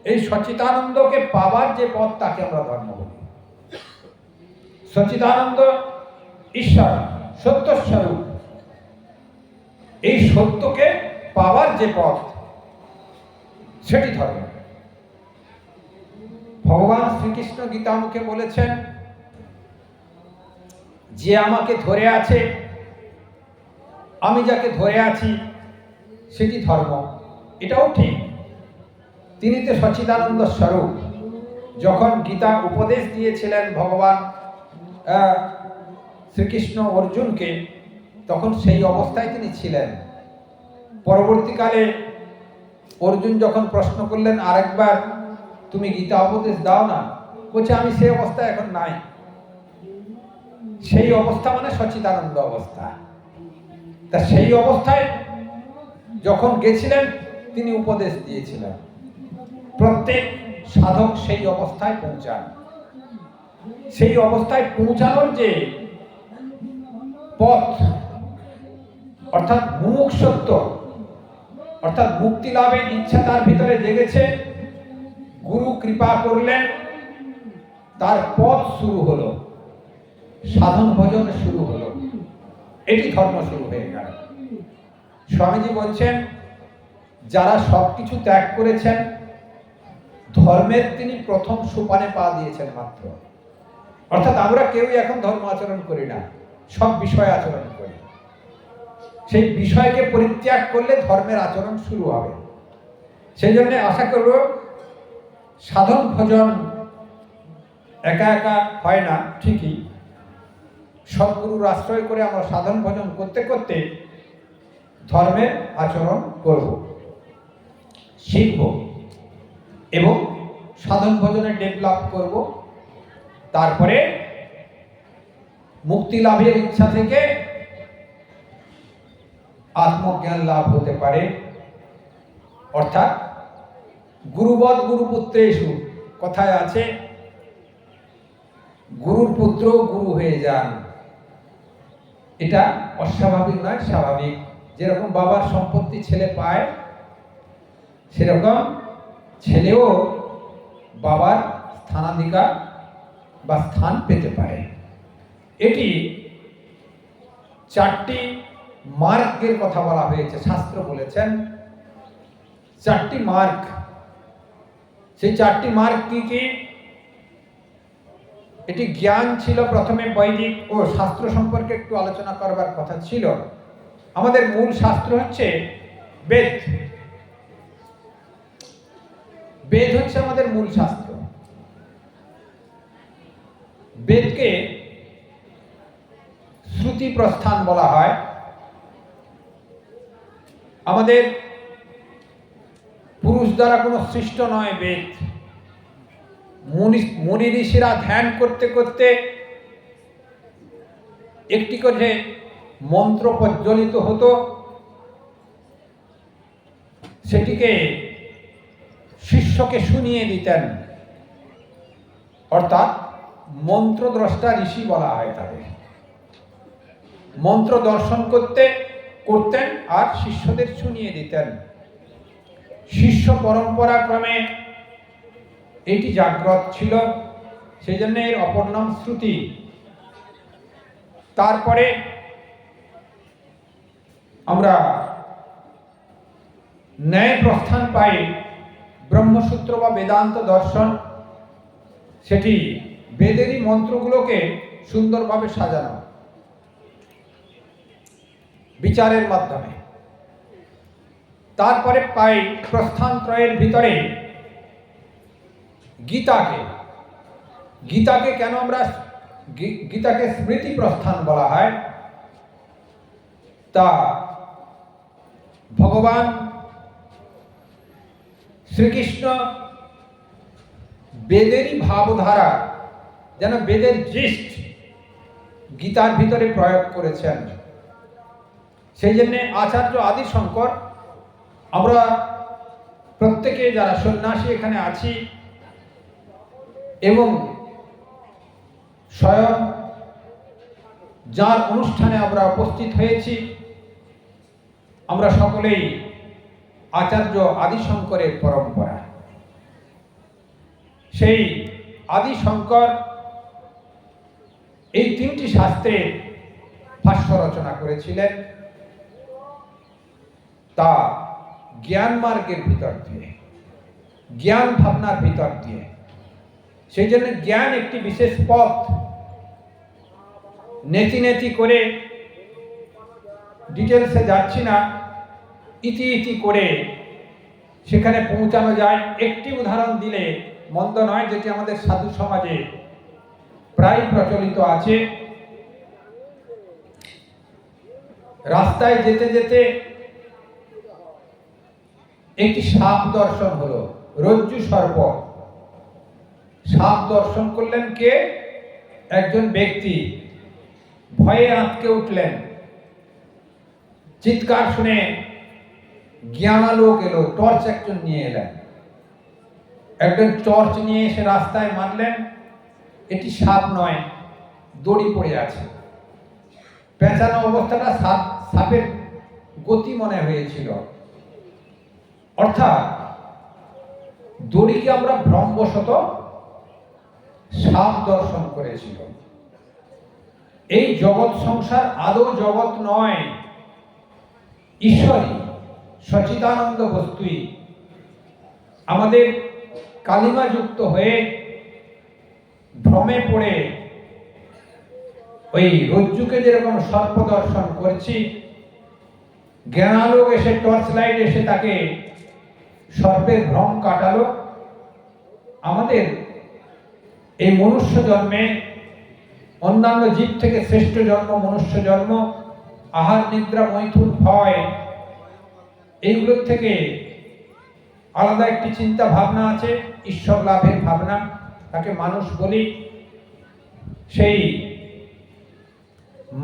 এই সচিতানন্দকে পাবার যে পথ, তাকে আমরা ধর্ম বলি। সচিদানন্দ ঈশ্বর, সত্যস্বরূপ। এই সত্যকে পাওয়ার যে পথ, সেটি ধর্ম। ভগবান শ্রীকৃষ্ণ গীতামুখে বলেছেন, যে আমাকে ধরে আছে, আমি যাকে ধরে আছি, সেটি ধর্ম। এটাও ঠিক। তিনি তো সচ্চিদানন্দ স্বরূপ। যখন গীতা উপদেশ দিয়েছিলেন ভগবান শ্রীকৃষ্ণ অর্জুনকে, তখন সেই অবস্থায় তিনি ছিলেন। পরবর্তীকালে অর্জুন যখন প্রশ্ন করলেন, আরেকবার তুমি গীতা উপদেশ দাও না, বলছে আমি সেই অবস্থা এখন নাই। সেই অবস্থা মানে সচ্চিদানন্দ অবস্থা। তা সেই অবস্থায় যখন গেছিলেন তিনি উপদেশ দিয়েছিলেন প্রত্যেক সাধক সেই অবস্থায় পৌঁছান। সেই অবস্থায় পৌঁছানোর যে পথ, অর্থাৎ মুমুক্ষুত্ব, অর্থাৎ মুক্তি লাভের ইচ্ছা তার ভিতরে জেগেছে, গুরু কৃপা করলেন, তার পথ শুরু হলো, সাধন ভজন শুরু হলো, এটি ধর্ম শুরু হয়ে গেল। স্বামীজি বলছেন, যারা সবকিছু ত্যাগ করেছেন, ধর্মের তিনি প্রথম সোপানে পা দিয়েছেন মাত্র। অর্থাৎ আমরা কেউই এখন ধর্ম আচরণ করি না, সব বিষয় আচরণ করি। সেই বিষয়কে পরিত্যাগ করলে ধর্মের আচরণ শুরু হবে। সেই জন্য আশা করব সাধন ভজন একা একা হয় না ঠিকই, সদ্গুরুর আশ্রয় করে আমরা সাধন ভজন করতে করতে ধর্মের আচরণ করব, শিখব এবং সাধন ভজনে ডেভেলপ করব। তারপরে মুক্তি লাভের ইচ্ছা থেকে আত্মজ্ঞান লাভ হতে পারে। অর্থাৎ গুরুবৎ গুরুপুত্রেষু কথায় আছে, গুরুর পুত্র গুরু হয়ে যান। এটা অস্বাভাবিক নয়, স্বাভাবিক। যেরকম বাবার সম্পত্তি ছেলে পায়, সেরকম ছেলেও বাবার স্থানাধিকার বা স্থান পেতে পারে। এটি চারটি মার্গের কথা বলা হয়েছে, শাস্ত্র বলেছেন চারটি মার্গ। সেই চারটি মার্গ কি কি? এটি জ্ঞান ছিল প্রথমে, বৈদিক ও শাস্ত্র সম্পর্কে একটু আলোচনা করবার কথা ছিল। আমাদের মূল শাস্ত্র হচ্ছে বেদ। বেদ হচ্ছে আমাদের মূল শাস্ত্র। বেদকে শ্রুতি প্রস্থান বলা হয়। আমাদের পুরুষ দ্বারা কোনো সৃষ্ট নয় বেদ। মুনি ঋষিরা ধ্যান করতে করতে একটি করে মন্ত্র প্রজ্বলিত হতো, সেটিকে শিষ্যকে শুনিয়ে দিতেন। অর্থাৎ মন্ত্রদ্রষ্টা ঋষি বলা হয় তাদের। মন্ত্র দর্শন করতেন আর শিষ্যদের শুনিয়ে দিতেন। শিষ্য পরম্পরা ক্রমে এটি জাগ্রত ছিল, সেই জন্য এর অপর নাম শ্রুতি। তারপরে আমরা ন্যায় প্রস্থান পাই ব্রহ্মসূত্র বা বেদান্ত দর্শন। সেটি বেদেরই মন্ত্রগুলোকে সুন্দরভাবে সাজানো বিচারের মাধ্যমে। তারপরে পাই প্রস্থানত্রয়ের ভিতরে গীতাকে। গীতাকে কেন আমরা গীতাকে স্মৃতি প্রস্থান বলা হয়? তা ভগবান শ্রীকৃষ্ণ বেদেরই ভাবধারা, যেন বেদের জিষ্ট গীতার ভিতরে প্রয়োগ করেছেন। সেই জন্যে আচার্য আদি শঙ্কর, আমরা প্রত্যেকে যারা সন্ন্যাসী এখানে আছি এবং স্বয়ং যার অনুষ্ঠানে আমরা উপস্থিত হয়েছি, আমরা সকলেই আচার্য আদি শঙ্করের পরম্পরা। সেই আদি শঙ্কর এই তিনটি শাস্ত্রের ভাষ্য রচনা করেছিলেন, তা জ্ঞান মার্গের ভিতর দিয়ে, জ্ঞান ভাবনার ভিতর দিয়ে। সেই জন্য জ্ঞান একটি বিশেষ পথ। নেতি নেতি করে ডিটেলসে যাচ্ছি না, ইতি ইতি করে সেখানে পৌঁছানো যায়। একটি উদাহরণ দিলে মন্দ নয়, যেটি আমাদের সাধু সমাজে প্রায় প্রচলিত আছে। রাস্তায় যেতে যেতে একটি সাপ দর্শন হলো, রজ্জু সর্প। সাপ দর্শন করলেন কে? একজন ব্যক্তি। ভয়ে আঁতকে উঠলেন। চিৎকার শুনে জ্ঞানালোক এলো, টর্চ একজন নিয়ে এলেন। একজন টর্চ নিয়ে এসে রাস্তায় মারলেন, এটি সাপ নয়, দড়ি পড়ে আছে। পেঁচানো অবস্থাটা সাপের গতি মনে হয়েছিল। অর্থাৎ দড়িকে আমরা ভ্রমবশত সাপ দর্শন করেছিল। এই জগৎ সংসার আদৌ জগৎ নয়, ঈশ্বরই, সচিদানন্দ বস্তুই। আমাদের কালিমা যুক্ত হয়ে ভ্রমে পড়ে ওই রজ্জুকে যেরকম সর্প দর্শন করছি, জ্ঞানালোক এসে, টর্চ লাইট এসে তাকে সর্পের ভ্রম কাটালো। আমাদের এই মনুষ্য জন্মে, অন্যান্য জীব থেকে শ্রেষ্ঠ জন্ম মনুষ্য জন্ম, আহার নিদ্রা মৈথুন ভয়, এইগুলোর থেকে আলাদা একটি চিন্তা ভাবনা আছে, ঈশ্বর লাভের ভাবনা, তাকে মানুষ বলি। সেই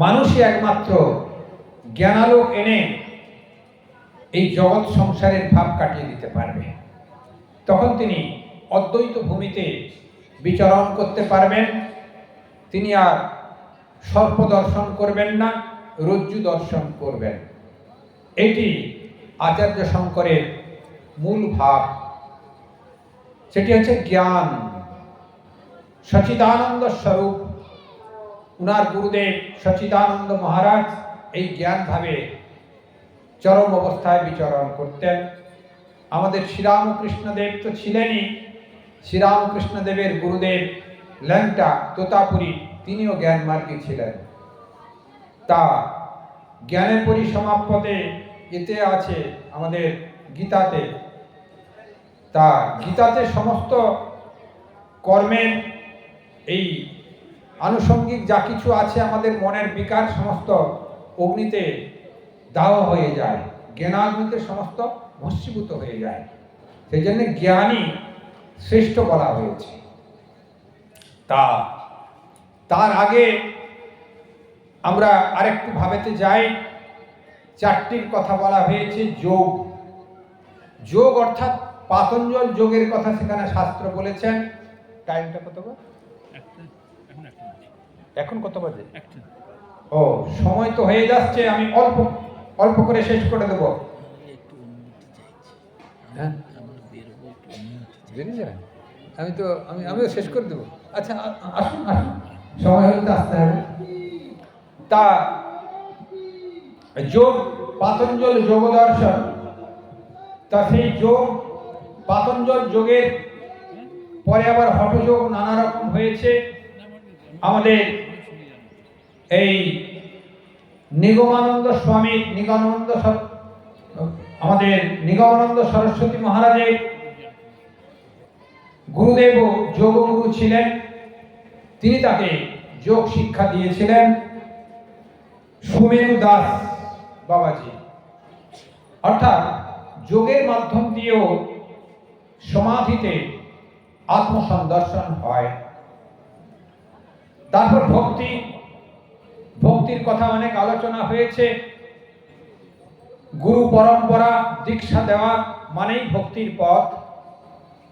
মানুষই একমাত্র জ্ঞানালোক এনে এই জগৎ সংসারের ভাব কাটিয়ে দিতে পারবে। তখন তিনি অদ্বৈত ভূমিতে বিচরণ করতে পারবেন। তিনি আর সর্প দর্শন করবেন না, রজ্জু দর্শন করবেন। এটি আচার্য শঙ্করের মূল ভাব। সেটি হচ্ছে জ্ঞান, সচিদানন্দ স্বরূপ। উনার গুরুদেব সচিদানন্দ মহারাজ এই জ্ঞান ভাবে চরম অবস্থায় বিচরণ করতেন। আমাদের শ্রীরামকৃষ্ণদেব তো ছিলেনই। শ্রীরামকৃষ্ণদেবের গুরুদেব ল্যাংটা তোতাপুরী, তিনিও জ্ঞান মার্গী ছিলেন। তা জ্ঞানের পরিসমাপ্যতে এতে আছে আমাদের গীতাতে। তা গীতাতে সমস্ত কর্মের এই আনুষঙ্গিক যা কিছু আছে, আমাদের মনের বিকার সমস্ত অগ্নিতে দাহ হয়ে যায়, জ্ঞানাগ্নিতে সমস্ত ভস্মীভূত হয়ে যায়। সেই জন্য জ্ঞানী শ্রেষ্ঠ বলা হয়েছে। তার আগে আমরা আরেকটু ভাবেতে যাই। চারটির কথা বলা হয়েছে। যোগ, যোগ অর্থাৎ পাতঞ্জল যোগের কথা সেখানে শাস্ত্র বলেছেন। টাইমটা কত? এখন কত বাজে? ও, সময় তো হয়ে যাচ্ছে, আমি অল্প অল্প করে শেষ করে দেব। হ্যাঁ, আমিও শেষ করে দেবো। আচ্ছা, আসুন আসুন, সময় হলে তো আসতে হবে। তা যোগ, পাতঞ্জল যোগ দর্শন। তা সেই যোগ, পাতঞ্জল যোগের পরে আবার হঠযোগ নানা রকম হয়েছে। আমাদের এই নিগমানন্দ স্বামী, আমাদের নিগমানন্দ সরস্বতী মহারাজের গুরুদেব যোগগুরু ছিলেন। তিনি তাকে যোগ শিক্ষা দিয়েছিলেন সুমেরু দাস বাবাজি। অর্থাৎ যোগের মাধ্যম দিয়েও সমাধিতে আত্মসন্দর্শন হয়। তারপর ভক্তি, ভক্তির কথা অনেক আলোচনা হয়েছে। গুরু পরম্পরা, দীক্ষা দেওয়া মানেই ভক্তির পথ।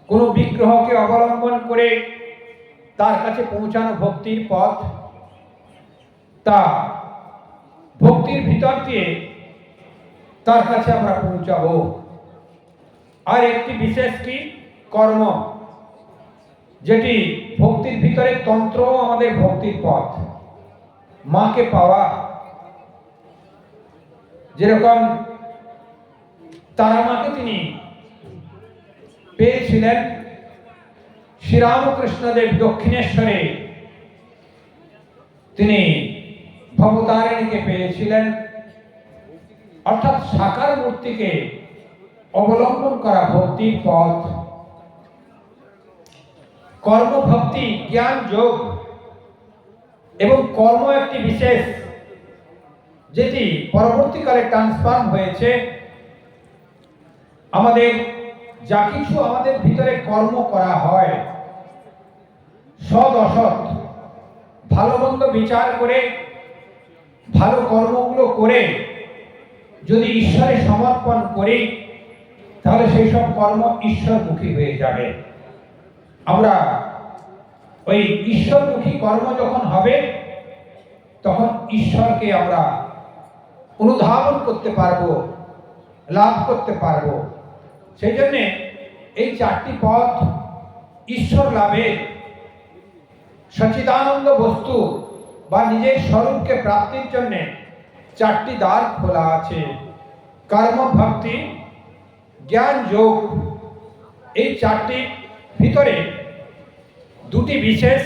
কোনো বিগ্রহকে অবলম্বন করে তার কাছে পৌঁছানো ভক্তির পথ। তা ভক্তির ভিতর দিয়ে তার কাছে আমরা পৌঁছাবো। আর একটি বিশেষ কি কর্ম, যেটি ভক্তির ভিতরে তন্ত্র, আমাদের ভক্তির পথ। মাকে পাওয়া, যেরকম তারা মাকে তিনি পেয়েছিলেন, শ্রীরামকৃষ্ণদেব দক্ষিণেশ্বরে তিনি ভবতারিণীকে পেয়েছিলেন। অর্থাৎ সাকার মূর্তিকে অবলম্বন করা ভক্তির পথ। কর্মভক্তি, জ্ঞান যোগ এবং কর্ম একটি বিশেষ, যেটি পরবর্তীকালে ট্রান্সফর্ম হয়েছে আমাদের যা কিছু আমাদের ভিতরে কর্ম করা হয়, সৎ অসৎ, ভালো মন্দ বিচার করে ভালো কর্মগুলো করে যদি ঈশ্বরে সমর্পণ করি, তাহলে সেই সব কর্ম ঈশ্বরমুখী হয়ে যাবে। আমরা ওই ঈশ্বরমুখী কর্ম যখন হবে, তখন ঈশ্বরকে আমরা অনুধাবন করতে পারবো, লাভ করতে পারবো। সেই জন্যে এই চারটি পথ ঈশ্বর লাভের, সচ্চিদানন্দ বস্তু বা নিজের স্বরূপকে প্রাপ্তির জন্যে চারটি দ্বার খোলা আছে। কর্ম, ভক্তি, জ্ঞান, যোগ। এই চারটি ভিতরে দুটি বিশেষ,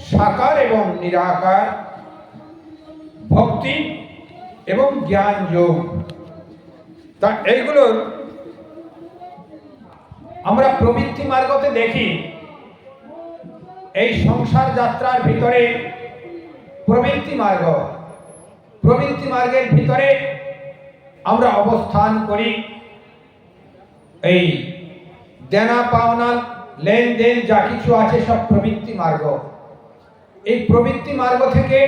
সাকার এবং নিরাকার, ভক্তি এবং জ্ঞান যোগ। তা এইগুলোর আমরা প্রবৃত্তি মার্গতে দেখি, এই সংসার যাত্রার ভিতরে প্রবৃত্তি মার্গ, প্রবৃত্তি মার্গের ভিতরে আমরা অবস্থান করি। এই দেনা পাওনা, লেনদেন যা কিছু আছে সব প্রবৃত্তি মার্গ। এই প্রবৃত্তি মার্গ থেকে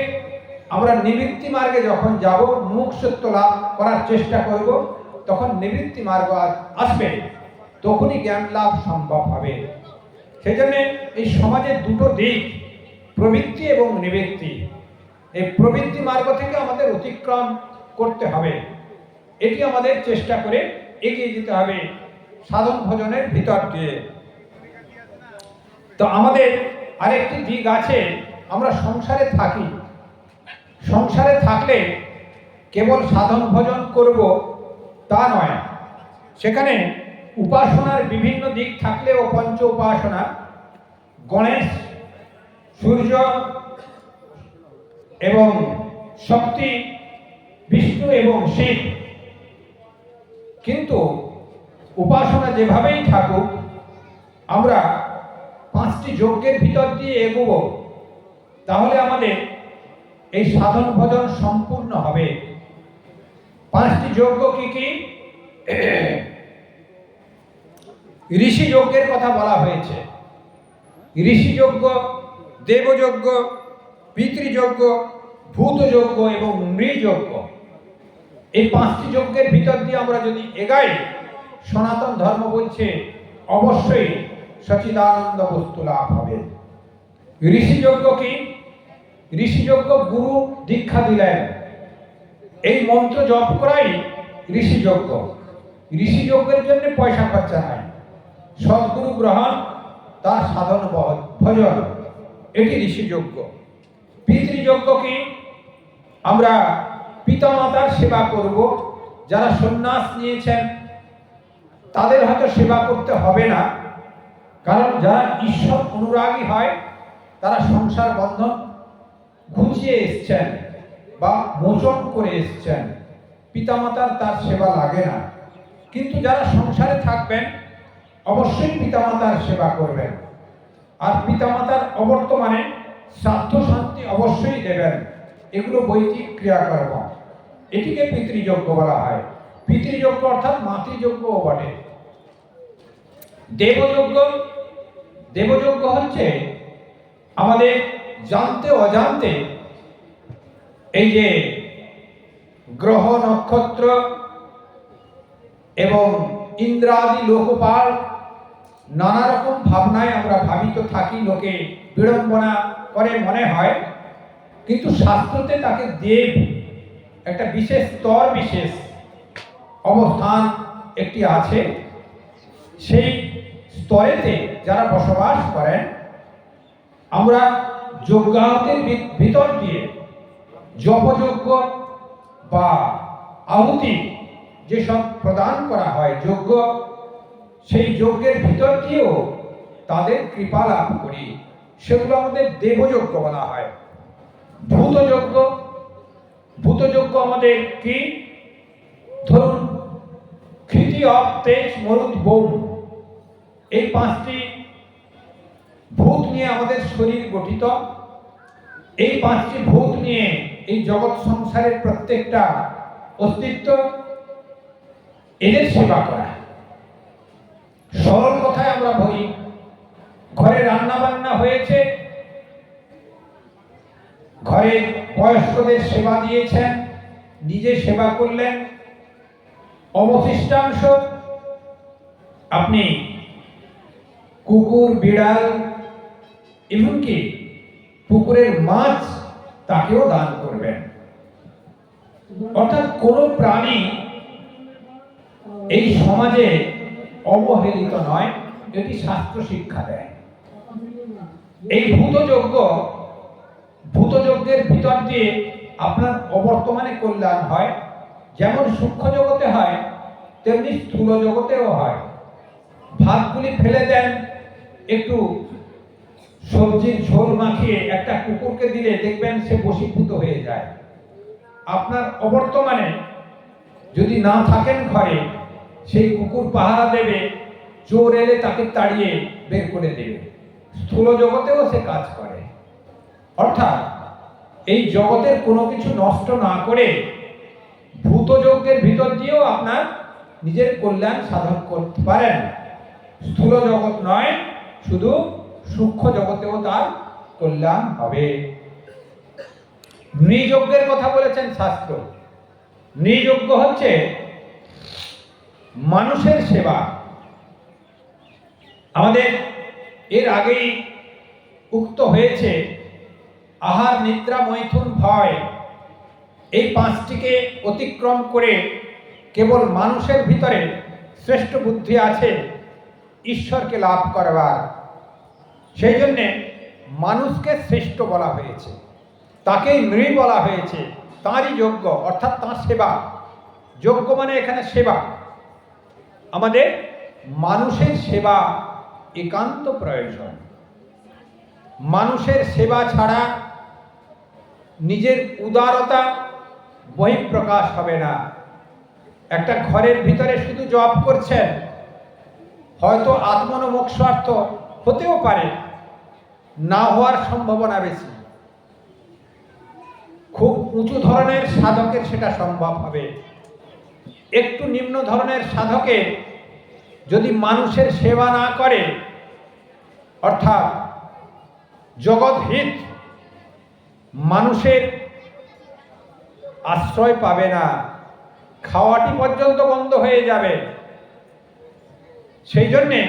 আমরা নিবৃত্তি মার্গে যখন যাব, মুক্তসত্য লাভ করার চেষ্টা করব, তখন নিবৃত্তি মার্গ আসবে, তখনই জ্ঞান লাভ সম্ভব হবে। সেই জন্য এই সমাজের দুটো দিক, প্রবৃত্তি এবং নিবৃত্তি। এই প্রবৃত্তি মার্গ থেকে আমাদের অতিক্রম করতে হবে, এটি আমাদের চেষ্টা করে এগিয়ে যেতে হবে সাধন ভজনের ভিতর দিয়ে। তো আমাদের আরেকটি দিক আছে, আমরা সংসারে থাকি। সংসারে থাকলে কেবল সাধন ভজন করব তা নয়, সেখানে উপাসনার বিভিন্ন দিক থাকলেও পঞ্চ উপাসনা, গণেশ, সূর্য এবং শক্তি, বিষ্ণু এবং শিব। কিন্তু উপাসনা যেভাবেই থাকুক, আমরা পাঁচটি যজ্ঞের ভিতর দিয়ে এগোবো, তাহলে আমাদের এই সাধন ভজন সম্পূর্ণ হবে। পাঁচটি যজ্ঞ কি কি? ঋষি যজ্ঞের কথা বলা হয়েছে। ঋষি যজ্ঞ, দেবযজ্ঞ, পিতৃযজ্ঞ, ভূতযজ্ঞ এবং নৃযজ্ঞ। এই পাঁচটি যজ্ঞের ভিতর দিয়ে আমরা যদি এগাই, সনাতন ধর্ম বলছে অবশ্যই সচ্চিদানন্দ বস্তু লাভ হবে। ঋষিযজ্ঞ কি? ঋষিযজ্ঞ গুরু দীক্ষা দিলেন, এই মন্ত্র জপ করাই ঋষিযজ্ঞ। ঋষিযজ্ঞের জন্য পয়সা খরচা নাই, সদ্গুরু গ্রহণ, তার সাধন ভজন, এটি ঋষিযজ্ঞ। পিতৃযজ্ঞ কি? আমরা পিতামাতার সেবা করব। যারা সন্ন্যাস নিয়েছেন তাদের হয়তো সেবা করতে হবে না, কারণ যারা ঈশ্বর অনুরাগী হয় তারা সংসার বন্ধন ঘুচিয়ে এসছেন বা মোচন করে এসছেন, পিতামাতার তার সেবা লাগে না। কিন্তু যারা সংসারে থাকবেন অবশ্যই পিতামাতার সেবা করবেন, আর পিতামাতার অবর্তমানে শ্রাদ্ধ শান্তি অবশ্যই দেবেন। এগুলো বৈদিক ক্রিয়াকর্ম, এটিকে পিতৃযজ্ঞ বলা হয়। পিতৃযজ্ঞ অর্থাৎ মাতৃযজ্ঞও বটে। দেবযজ্ঞ, দেবযজ্ঞ হচ্ছে আমাদের জানতে অজান্তে এই যে গ্রহ নক্ষত্র এবং ইন্দ্রাদি লোকপাল, নানা রকম ভাবনায় আমরা ভাবিত থাকি, লোকে বিড়ম্বনা করে মনে হয়, কিন্তু শাস্ত্রতে তাকে দেব, একটা বিশেষ স্তর, বিশেষ অবস্থান একটি আছে। সেই স্তরেতে যারা বসবাস করেন, আমরা যজ্ঞাহুতির ভিতর দিয়ে জপযজ্ঞ বা আহুতি যেসব প্রদান করা হয় যজ্ঞ, সেই যজ্ঞের ভিতর দিয়েও তাদের কৃপা লাভ করি, সেগুলো আমাদের দেবযজ্ঞ বলা হয়। ভূতযজ্ঞ, ভূতযজ্ঞ আমাদের কি? ধরুন ক্ষিতি, অপ, তেজ, মরুদ, বোম, এই পাঁচটি ভূত নিয়ে আমাদের শরীর গঠিত। এই পাঁচটি ভূত নিয়ে এই জগৎ সংসারের প্রত্যেকটা অস্তিত্ব, এদের সেবা করা। সরল কথায় আমরা বলি, ঘরে রান্না বান্না হয়েছে, ঘরে বয়স্কদের সেবা দিয়েছেন, নিজে সেবা করলেন, অবশিষ্টাংশ আপনি কুকুর, বিড়াল, এমনকি পুকুরের মাছ তাকেও দান করবেন। অর্থাৎ কোন প্রাণী এই সমাজে অবহেলিত নয়, এটি শাস্ত্র শিক্ষা দেয়। এই ভূতযজ্ঞের ভিতর দিয়ে আপনার অবর্তমানে কল্যাণ হয়। যেমন সূক্ষ্ম জগতে হয়, তেমনি স্থূল জগতেও হয়। ভাতগুলি ফেলে দেন, একটু সবজির ঝোল মাখিয়ে একটা কুকুরকে দিলে দেখবেন সে বশীভূত হয়ে যায়। আপনার অবর্তমানে যদি না থাকেন ঘরে, সেই কুকুর পাহারা দেবে, চোর এলে তাকে তাড়িয়ে বের করে দেবে। স্থূল জগতেও সে কাজ করে। অর্থাৎ এই জগতের কোনো কিছু নষ্ট না করে ভূতযজ্ঞের ভিতর দিয়েও আপনার নিজের কল্যাণ সাধন করতে পারেন। স্থূল জগৎ নয়, শুধু সূক্ষ্ম জগতেও তার কল্যাণ হবে। নৃযজ্ঞের কথা বলেছেন শাস্ত্র। নৃযজ্ঞ হচ্ছে মানুষের সেবা। আমাদের এর আগেই উক্ত হয়েছে, আহার, নিদ্রা, মৈথুন, ভয়, এই পাঁচটিকে অতিক্রম করে কেবল মানুষের ভিতরে শ্রেষ্ঠ বুদ্ধি আছে ঈশ্বরকে লাভ করবার। সেই জন্যে মানুষকে শ্রেষ্ঠ বলা হয়েছে, তাকেই নৃ বলা হয়েছে। তাঁরই যজ্ঞ, অর্থাৎ তাঁর সেবা। যজ্ঞ মানে এখানে সেবা। আমাদের মানুষের সেবা একান্ত প্রয়োজন। মানুষের সেবা ছাড়া নিজের উদারতা বহিঃপ্রকাশ হবে না। একটা ঘরের ভিতরে শুধু জপ করছেন, হয়তো আত্মনমোক্ষার্থ হতেও পারে, না হওয়ার সম্ভাবনা বেশি। খুব উঁচু ধরনের সাধকের সেটা সম্ভব হবে। একটু নিম্ন ধরনের সাধকের যদি মানুষের সেবা না করে, অর্থাৎ জগৎহিত, মানুষের আশ্রয় পাবে না, খাওয়াটি পর্যন্ত বন্ধ হয়ে যাবে। সেই জন্যে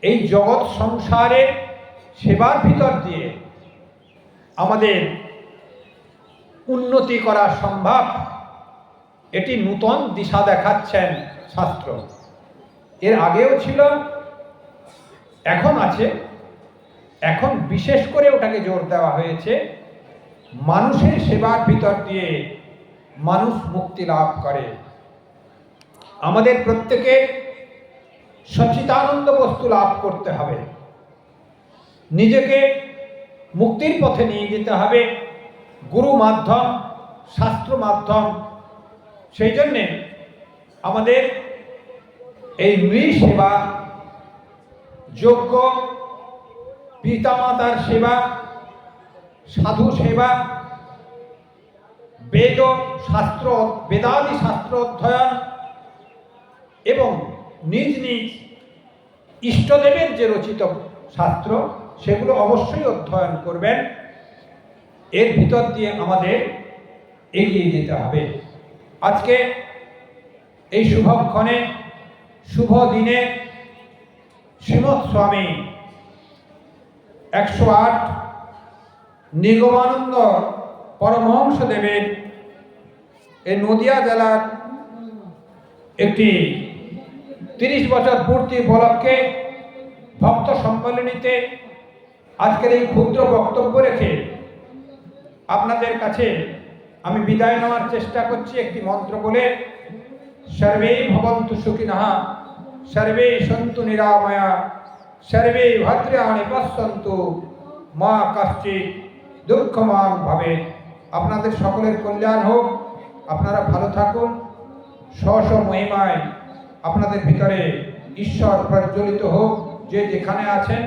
এই জগৎ সংসারের সেবার ভিতর দিয়ে আমাদের উন্নতি করা সম্ভব। এটি নূতন দিশা দেখাচ্ছেন শাস্ত্র। এর আগেও ছিল, এখন আছে, এখন বিশেষ করে ওটাকে জোর দেওয়া হয়েছে। মানুষের সেবার ভিতর দিয়ে মানুষ মুক্তি লাভ করে। আমাদের প্রত্যেকে সচ্চিদানন্দ বস্তু লাভ করতে হবে, নিজেকে মুক্তির পথে নিয়ে যেতে হবে, গুরু মাধ্যম, শাস্ত্র মাধ্যম। সেই জন্যে আমাদের এই নৃ সেবা, যজ্ঞ, পিতামাতার সেবা, সাধু সেবা, বেদ শাস্ত্র, বেদাদি শাস্ত্র অধ্যয়ন এবং নিজ নিজ ইষ্টদেবের যে রচিত শাস্ত্র, সেগুলো অবশ্যই অধ্যয়ন করবেন। এর ভিতর দিয়ে আমাদের এগিয়ে যেতে হবে। আজকে এই শুভক্ষণে, শুভ দিনে শ্রীমৎ স্বামী 108 নিগমানন্দ পরমহংস দেবের এই নদিয়া জেলার একটি 30 বছর পূর্তি উপলক্ষে ভক্ত সম্মেলনীতে আজকের এই ক্ষুদ্র বক্তব্য রেখে আপনাদের কাছে আমি বিদায় নেওয়ার চেষ্টা করছি একটি মন্ত্র বলে। সর্বে ভবন্তু সুখিনঃ, সর্বে সন্তু নিরাময়া, সর্বে ভদ্রাণি পশ্যন্তু, মা কশ্চিৎ দুঃখমান ভবেৎ। আপনাদের সকলের কল্যাণ হোক, আপনারা ভালো থাকুন, স্ব স্ব মহিমায় আপনাদের ভিতরে ঈশ্বর প্রজ্বলিত হোক। যে যেখানে আছেন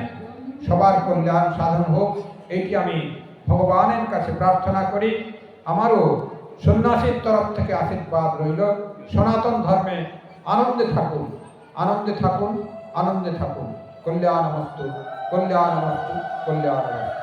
সবার কল্যাণ সাধন হোক, এইটি আমি ভগবানের কাছে প্রার্থনা করি। আমারও সন্ন্যাসীর তরফ থেকে আশীর্বাদ রইল। সনাতন ধর্মে আনন্দে থাকুন, আনন্দে থাকুন। আনন্দে থাকুন। কল্যাণমস্তু, কল্যাণমস্তু, কল্যাণমস্তু।